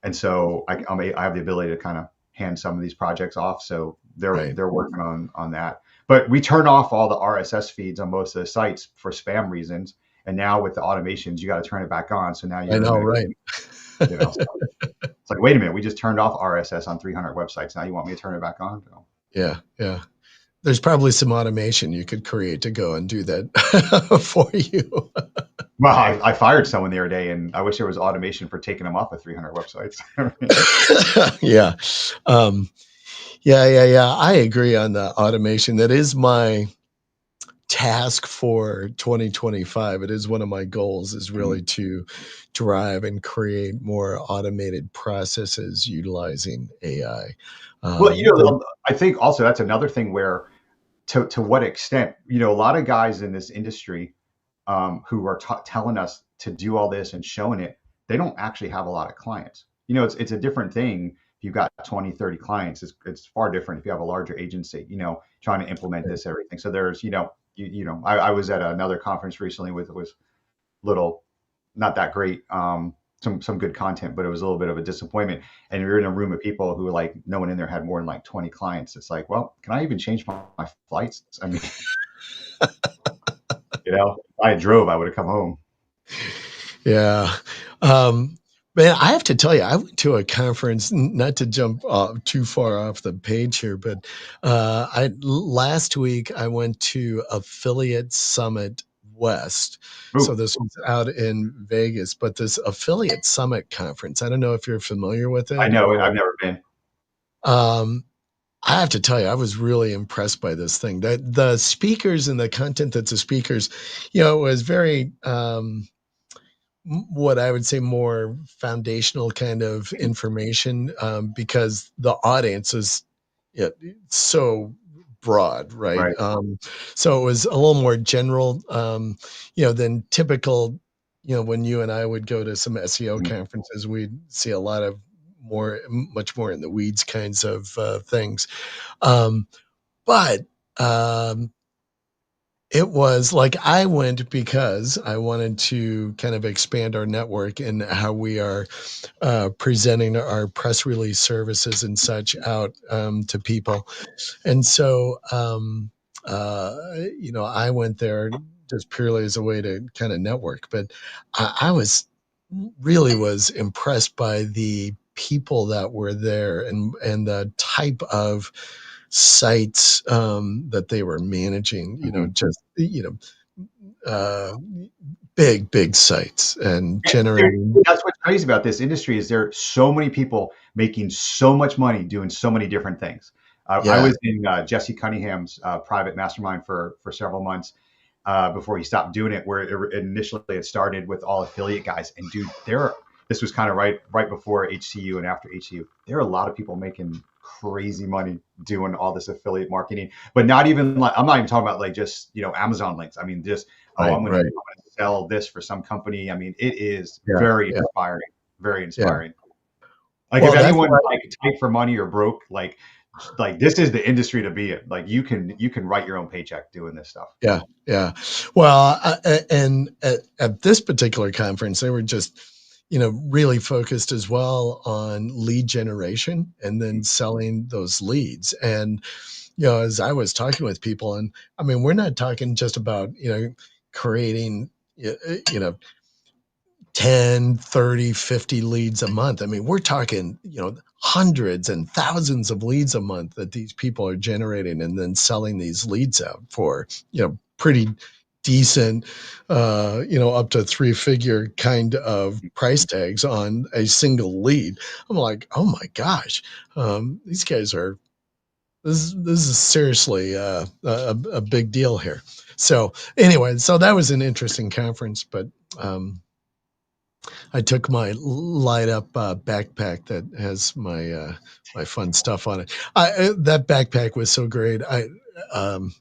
And so I have the ability to kind of hand some of these projects off. So Right. they're working on that. But we turn off all the RSS feeds on most of the sites for spam reasons. And now with the automations, you got to turn it back on. So now I you're in know, a right? so it's like, wait a minute, we just turned off RSS on 300 websites. Now you want me to turn it back on? No. Yeah, yeah. There's probably some automation you could create to go and do that for you. Well, I fired someone the other day, and I wish there was automation for taking them off of 300 websites. Yeah. Um, yeah, yeah, yeah. I agree on the automation. That is my task for 2025. It is one of my goals, is really to drive and create more automated processes utilizing AI. Well, The I think also that's another thing where to what extent, a lot of guys in this industry who are telling us to do all this and showing it, they don't actually have a lot of clients. It's a different thing if you've got 20, 30 clients. It's far different if you have a larger agency, trying to implement this everything. So there's, I was at another conference recently with was little, not that great, some good content, but it was a little bit of a disappointment. And we were in a room of people who like no one in there had more than like 20 clients. It's like, well, can I even change my flights? I mean, if I drove, I would have come home. Yeah. Um, Man, I have to tell you, I went to a conference, not to jump too far off the page here, but last week I went to Affiliate Summit West. So Ooh, this was out in Vegas, but this Affiliate Summit conference, I don't know if you're familiar with I it know it. or I've never been. um, I have to tell you, I was really impressed by this thing. That the speakers and the content that the speakers, was very what I would say more foundational kind of information, because the audience is, yeah, so broad, right? Right. So it was a little more general, than typical. When you and I would go to some SEO Mm. conferences, we'd see a lot of much more in the weeds kinds of things. Um, but um, it was like I went because I wanted to kind of expand our network and how we are presenting our press release services and such out to people. And so, I went there just purely as a way to kind of network. But I was impressed by the people that were there and the type of sites that they were managing, Mhm. just, uh, big sites and Yeah, there generating. that's what's crazy about this industry is there are so many people making so much money doing so many different things. I Yeah, was in Jesse Cunningham's private mastermind for several months before he stopped doing it. Where initially it started with all affiliate guys, and dude, this was kind of right before HCU and after HCU. There are a lot of people making crazy money doing all this affiliate marketing, but not even like I'm not even talking about like just Amazon links. I mean, just oh, right, I'm gonna right. sell this for some company. I mean, it is Yeah, very yeah, inspiring, very yeah. inspiring. Like if Well, that's anyone why. like tight for money or broke, like this is the industry to be in. Like you can write your own paycheck doing this stuff. Yeah, yeah. Well, and at this particular conference, they were just, really focused as well on lead generation and then selling those leads. And, as I was talking with people, and I mean, we're not talking just about, creating, you know, 10, 30, 50 leads a month. I mean, we're talking, hundreds and thousands of leads a month that these people are generating and then selling these leads out for, pretty decent, up to three-figure kind of price tags on a single lead. I'm like, oh my gosh, these guys are, this is seriously a big deal here. So anyway, so that was an interesting conference, but I took my light up backpack that has my fun stuff on it. That backpack was so great. Um,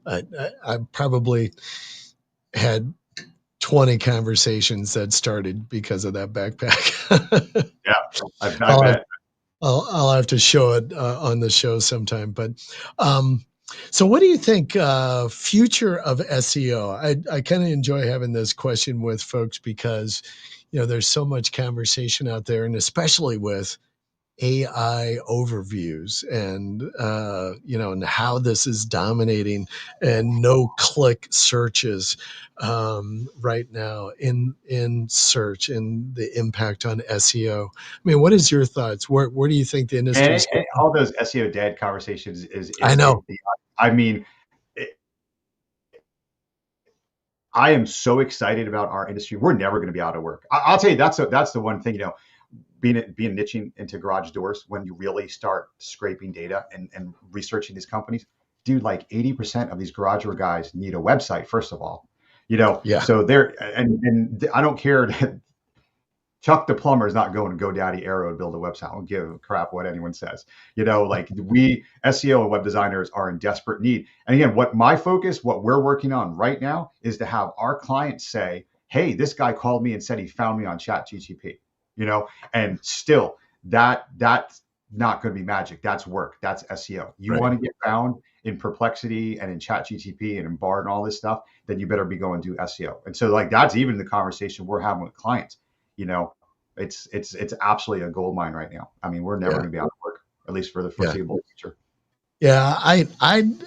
I probably had 20 conversations that started because of that backpack. Yeah, I I'll have, bet. I'll have to show it on the show sometime. But um, so, what do you think future of SEO? I kind of enjoy having this question with folks because there's so much conversation out there, and especially with AI overviews and and how this is dominating and no click searches right now in search and the impact on SEO. I mean, what is your thoughts? Where do you think the industry's And going? all those SEO dead conversations I is know. the. I mean, I am so excited about our industry. We're never going to be out of work. I'll tell you that's the one thing being niching into garage doors when you really start scraping data and researching these companies, dude, like 80% of these garage door guys need a website, first of all. Yeah. So they're and I don't care. Chuck the plumber is not going to GoDaddy Arrow to build a website. I don't give a crap what anyone says. Like we SEO and web designers are in desperate need. And again, what we're working on right now is to have our clients say, hey, this guy called me and said he found me on ChatGTP, and still that's not going to be magic. That's work. That's SEO. You Right. want to get found in Perplexity and in ChatGTP and in Bard and all this stuff, then you better be going to do SEO. And so like that's even the conversation we're having with clients. you know, it's absolutely a gold mine right now. I mean, we're never Yeah. going to be out of work, at least for the Yeah. foreseeable future. Yeah, I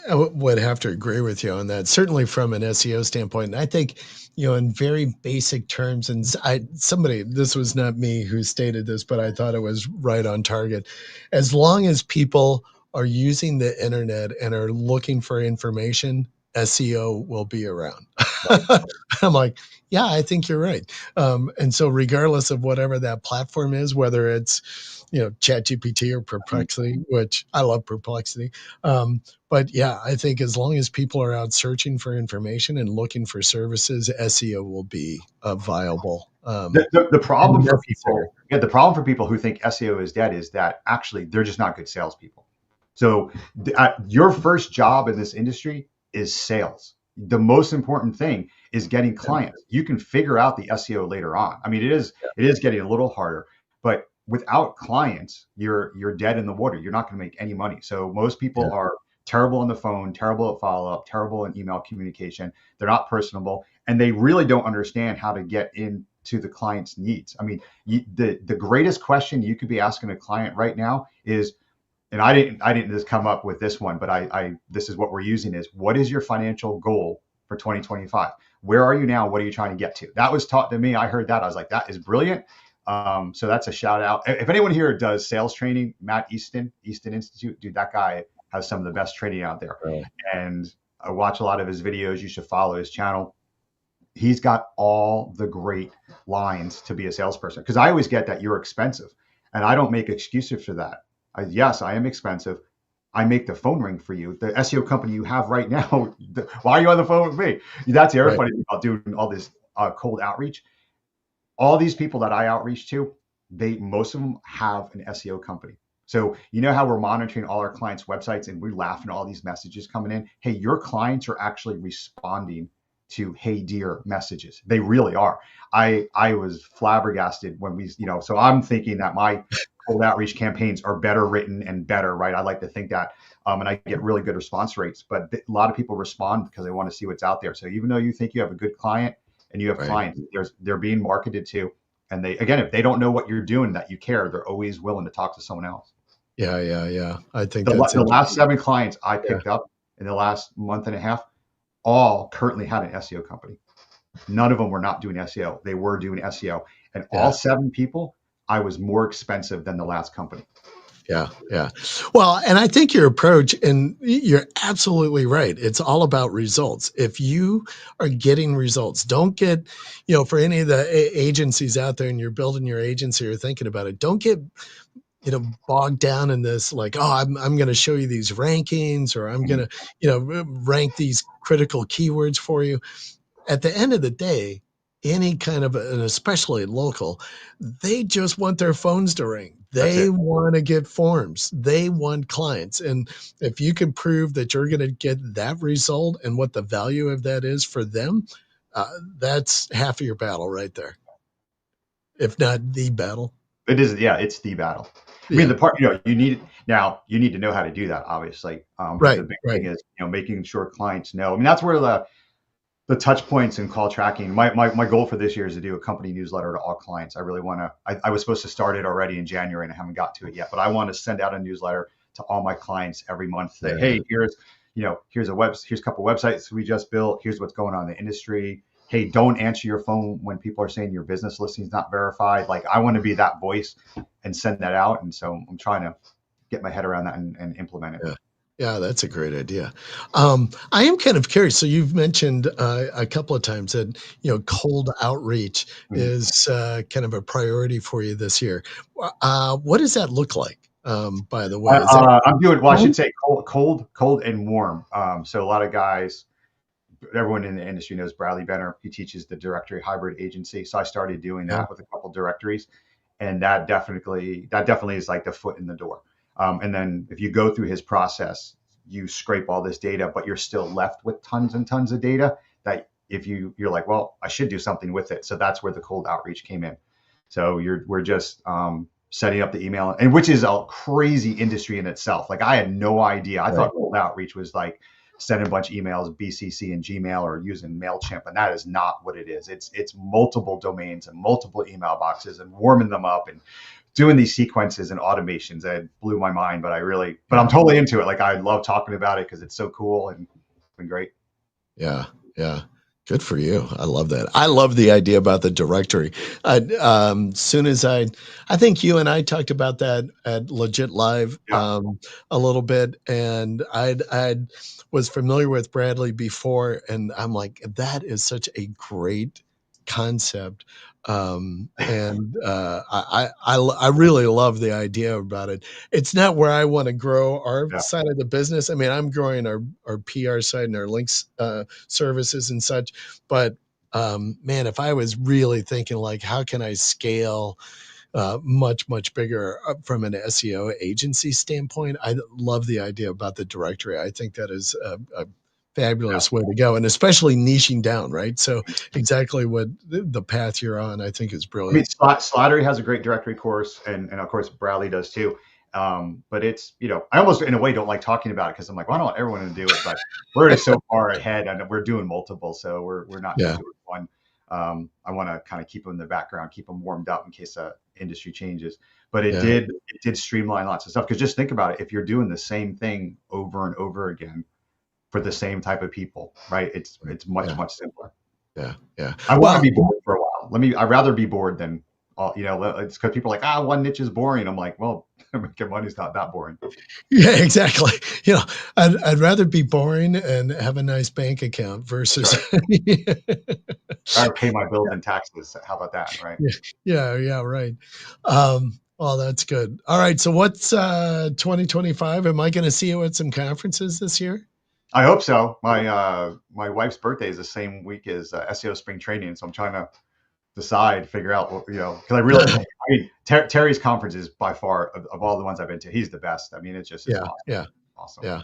would have to agree with you on that. Certainly from an SEO standpoint, and I think in very basic terms, and somebody, this was not me who stated this, but I thought it was right on target. As long as people are using the internet and are looking for information, SEO will be around. Right. I'm like, yeah, I think you're right. And so, regardless of whatever that platform is, whether it's ChatGPT or Perplexity, which I love Perplexity. But yeah, I think as long as people are out searching for information and looking for services, SEO will be a viable, The problem for necessary. people, yeah, the problem for people who think SEO is dead is that actually they're just not good salespeople. So your first job in this industry is sales. The most important thing is getting Yeah, clients. You can figure out the SEO later on. I mean, it is getting a little harder, but without clients, you're dead in the water. You're not going to make any money. So most people yeah, are terrible on the phone, terrible at follow up, terrible in email communication. They're not personable, and they really don't understand how to get into the client's needs. I mean, the greatest question you could be asking a client right now is, and I didn't just come up with this one, but I this is what we're using is, what is your financial goal for 2025? Where are you now? What are you trying to get to? That was taught to me. I heard that. I was like, that is brilliant. So that's a shout out. If anyone here does sales training, Matt Easton Institute, dude, that guy, has some of the best training out there. Really? And I watch a lot of his videos. You should follow his channel. He's got all the great lines to be a salesperson. Because I always get that you're expensive, and I don't make excuses for that. Yes, I am expensive. I make the phone ring for you. The SEO company you have right now, why are you on the phone with me? That's the other Right. funny thing about doing all this cold outreach. All these people that I outreach to, most of them have an SEO company. So you know how we're monitoring all our clients' websites and we're laughing at all these messages coming in? Hey, your clients are actually responding to "Hey dear" messages. They really are. I was flabbergasted when so I'm thinking that my cold outreach campaigns are better written and better, right? I like to think that. And I get really good response rates, but a lot of people respond because they want to see what's out there. So even though you think you have a good client and you have Right. clients, they're being marketed to, and again, if they don't know what you're doing, that you care, they're always willing to talk to someone else. Yeah. Yeah. Yeah. I think The, that's the last interesting. 7 clients I Yeah. picked up in the last month and a half all currently had an SEO company. None of them were not doing SEO. They were doing SEO. And all Yeah. 7 people, I was more expensive than the last company. Yeah, yeah. Well, and I think your approach, and you're absolutely right. It's all about results. If you are getting results, don't get, for any of the agencies out there and you're building your agency or thinking about it, don't get, bogged down in this, like, oh, I'm going to show you these rankings, or I'm going Mhm. to, rank these critical keywords for you. At the end of the day, any kind of, and especially local, they just want their phones to ring. That's They it. want to get forms. They want clients. And if you can prove that you're going to get that result and what the value of that is for them, that's half of your battle right there, if not the battle. It is, yeah, it's the battle. I mean, Yeah. the part, you need to know how to do that, obviously. But the Right. big Right. thing is, making sure clients know. I mean, that's where the touch points and call tracking. My goal for this year is to do a company newsletter to all clients. I really want to. I was supposed to start it already in January and I haven't got to it yet. But I want to send out a newsletter to all my clients every month. Say, Yeah. hey, here's a couple websites we just built. Here's what's going on in the industry. Hey, don't answer your phone when people are saying your business listing is not verified. Like, I want to be that voice and send that out. And so I'm trying to get my head around that and implement it. Yeah. Yeah, that's a great idea. I am kind of curious. So you've mentioned a couple of times that cold outreach Mhm. is kind of a priority for you this year. What does that look like? By the way, is that I'm doing, well, I should home? say cold and warm. So a lot of guys, everyone in the industry knows Bradley Benner. He teaches the directory hybrid agency. So I started doing Yeah. that with a couple directories, and that definitely is like the foot in the door. And then if you go through his process, you scrape all this data, but you're still left with tons and tons of data that if you're like, well, I should do something with it. So that's where the cold outreach came in. So we're just setting up the email, and which is a crazy industry in itself. Like, I had no idea. I Right. thought cold outreach was like sending a bunch of emails, BCC and Gmail, or using Mailchimp, and that is not what it is. It's multiple domains and multiple email boxes and warming them up and doing these sequences and automations. That blew my mind, but I'm Yeah. totally into it. Like, I love talking about it because it's so cool and it's been great. Yeah, yeah. Good for you. I love that. I love the idea about the directory. Soon as I think you and I talked about that at Legit Live Yeah, a little bit, and I'd was familiar with Bradley before, and I'm like, that is such a great concept. And I really love the idea about it. It's not where I want to grow our yeah, side of the business. I mean, I'm growing our PR side and our links services and such. But man, if I was really thinking like, how can I scale much bigger from an SEO agency standpoint, I love the idea about the directory. I think that is a yeah. fabulous way to go, and especially niching down, right? So exactly what the path you're on, I think is I mean, brilliant. Slattery has a great directory course, and of course Bradley does too. But it's, I almost in a way don't like talking about it because I'm like, well, I don't want everyone to do it, but we're already so far ahead and we're doing multiple, so we're not just Yeah, doing one. I want to kind of keep them in the background, keep them warmed up in case the industry changes. But yeah, it did streamline lots of stuff, because just think about it: if you're doing the same thing over and over again for the same type of people, right? It's yeah, much simpler. yeah, yeah. I want to Well, be bored for a while. I'd rather be bored than It's because people are like, one niche is boring. I'm like, well, making money's not that boring. Yeah, exactly. You know, I'd rather be boring and have a nice bank account That's versus right. I pay my bills and taxes. How about that, right? yeah, yeah, right. Well, that's good. All right, so what's 2025? Am I going to see you at some conferences this year? I hope so. My wife's birthday is the same week as SEO spring training, so I'm trying to figure out what, because Terry's conference is by far of all the ones I've been to, he's the best. I mean, it just is Yeah, awesome, yeah, awesome. yeah,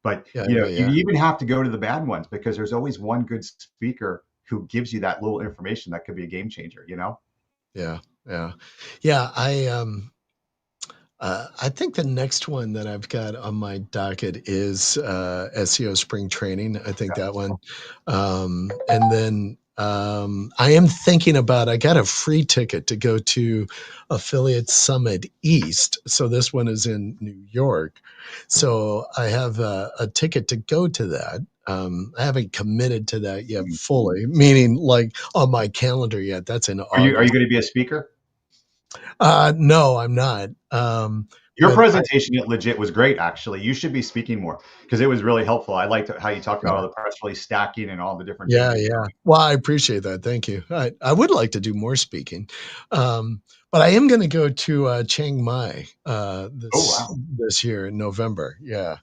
But yeah, you yeah, know, you yeah, even have to go to the bad ones because there's always one good speaker who gives you that little information that could be a game changer. yeah, yeah, yeah. I think the next one that I've got on my docket is SEO spring training. I think that one. And then I am thinking about, I got a free ticket to go to Affiliate Summit East. So this one is in New York. So I have a ticket to go to that. I haven't committed to that yet Mhm. fully, meaning like on my calendar yet. That's in Are you August. going to be a speaker? No, I'm not. Your But presentation legit was great, actually. You should be speaking more because it was really helpful. I liked how you talked about all the press release stacking and all the different Yeah, changes. yeah. Well, I appreciate that. Thank you. I would like to do more speaking, but I am going to go to Chiang Mai Oh this wow, this year in November. Yeah,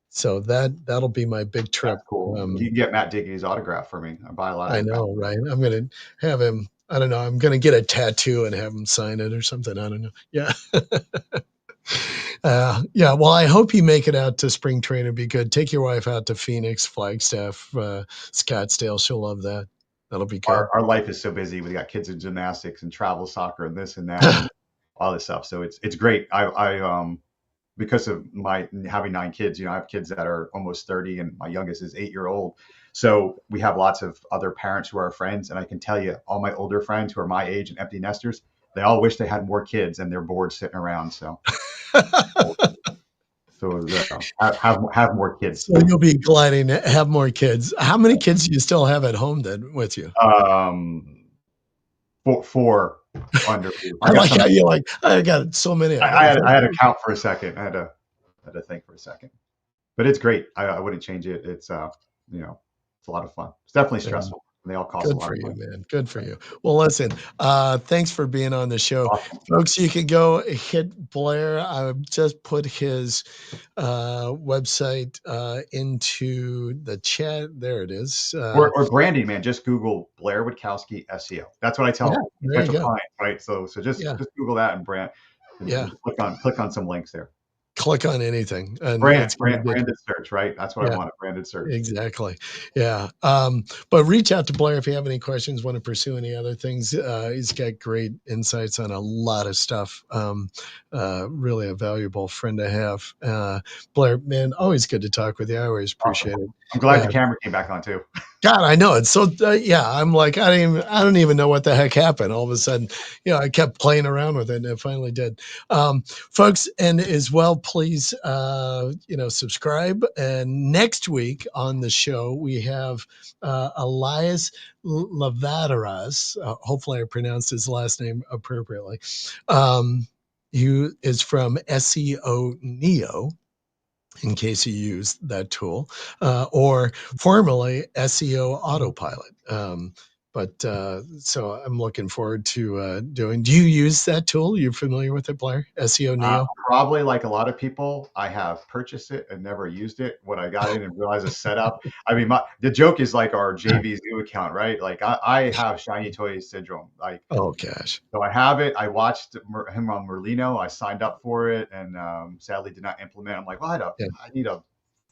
so that'll be my big trip. that's cool. You can get Matt Dickey's autograph for me. I buy a lot of I his back. know, right? I'm going to have him. I don't know. I'm going to get a tattoo and have him sign it or something. I don't know. Yeah. Yeah. Well, I hope you make it out to spring training. It'd be good. Take your wife out to Phoenix, Flagstaff, Scottsdale. She'll love that. That'll be good. Our life is so busy. We got kids in gymnastics and travel soccer and this and that and all this stuff. So it's great. I because of my having 9 kids, I have kids that are almost 30 and my youngest is 8-year old. So we have lots of other parents who are our friends. And I can tell you all my older friends who are my age and empty nesters, they all wish they had more kids and they're bored sitting around. So have more kids. So you'll be gliding to have more kids. How many kids do you still have at home then with you? Um, four under you. I I got like some. how you're like, I got so many. I got I had to count for a second. I had to think for a second. But it's great. I wouldn't change it. It's a lot of fun. It's definitely stressful. And they all cost a good lot for of you, money. man. Good for you. Well, listen, thanks for being on the show. Awesome. Folks, you can go hit Blair. I just put his website into the chat. There it is. Or branding, man. Just Google Blair Witkowski SEO. That's what I Yeah, tell there you potential go. clients, right? So just Yeah, Google that and brand yeah. and click on some links there. Click on anything and Brand, it's going to brand, get you. branded search, right? That's what I Yeah. want. A branded search. Exactly. Yeah. But reach out to Blair if you have any questions, want to pursue any other things. He's got great insights on a lot of stuff. Really a valuable friend to have. Blair, man, always good to talk with you. I always Awesome. appreciate it. I'm glad Yeah. the camera came back on too. God, I know it's so. Yeah, I'm like, I don't even know what the heck happened. All of a sudden, I kept playing around with it, and it finally did. Folks, and as well, please, subscribe. And next week on the show, we have Elias Lavaderas. Hopefully, I pronounced his last name appropriately. He is from SEO Neo, in case you use that tool, or formerly SEO Autopilot. But so I'm looking forward to doing. Do you use that tool? You're familiar with it, Blair? SEO Neo? Probably like a lot of people, I have purchased it and never used it. When I got in and realized the setup, I mean, the joke is like our JV's new account, right? Like I have shiny toy syndrome. Like, Oh gosh. so I have it. I watched him on Merlino. I signed up for it and sadly did not implement. I'm like, well, Yeah. I need a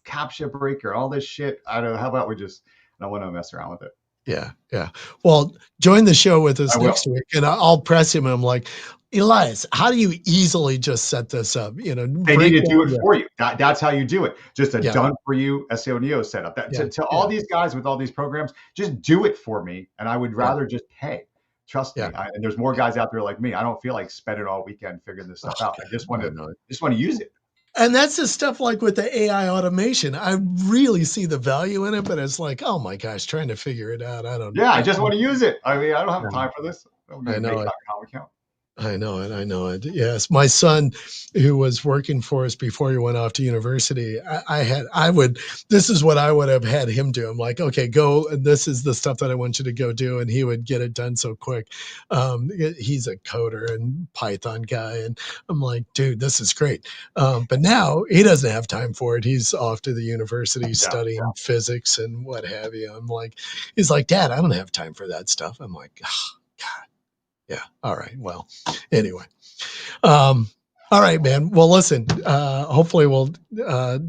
captcha breaker, all this shit. I don't know. How about we just, I don't want to mess around with it. Yeah, yeah. Well, join the show with I us will. next week, and I'll press him. I'm like, Elias, how do you easily just set this up? They need Break to do down it the. for you. That's how you do it. Just a Yeah, done for you SEO Neo setup. That yeah, to all yeah, these guys with all these programs, just do it for me, and I would yeah, rather just pay. Trust yeah. me. And there's more guys out there like me. I don't feel like spending all weekend figuring this Oh stuff out. God, I know. just want to use it. And that's the stuff like with the AI automation. I really see the value in it, but it's like, oh my gosh, trying to figure it out. I don't. Yeah, I just want to use it. I mean, I don't have Yeah. time for this. I know it. Make.com account. I know it. I know it. Yes. My son, who was working for us before he went off to university, this is what I would have had him do. I'm like, okay, go. This is the stuff that I want you to go do. And he would get it done so quick. He's a coder and Python guy. And I'm like, dude, this is great. But now he doesn't have time for it. He's off to the university Yeah. studying physics and what have you. He's like, Dad, I don't have time for that stuff. I'm like, oh, God. Yeah. All right. Well, anyway. All right, man. Well, listen, hopefully we'll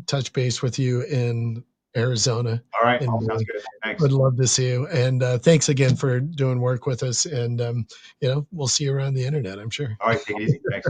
touch base with you in Arizona. All right. And Sounds good. Thanks. would love to see you. And thanks again for doing work with us. And, we'll see you around the internet, I'm sure. All right. Take it easy. Thanks.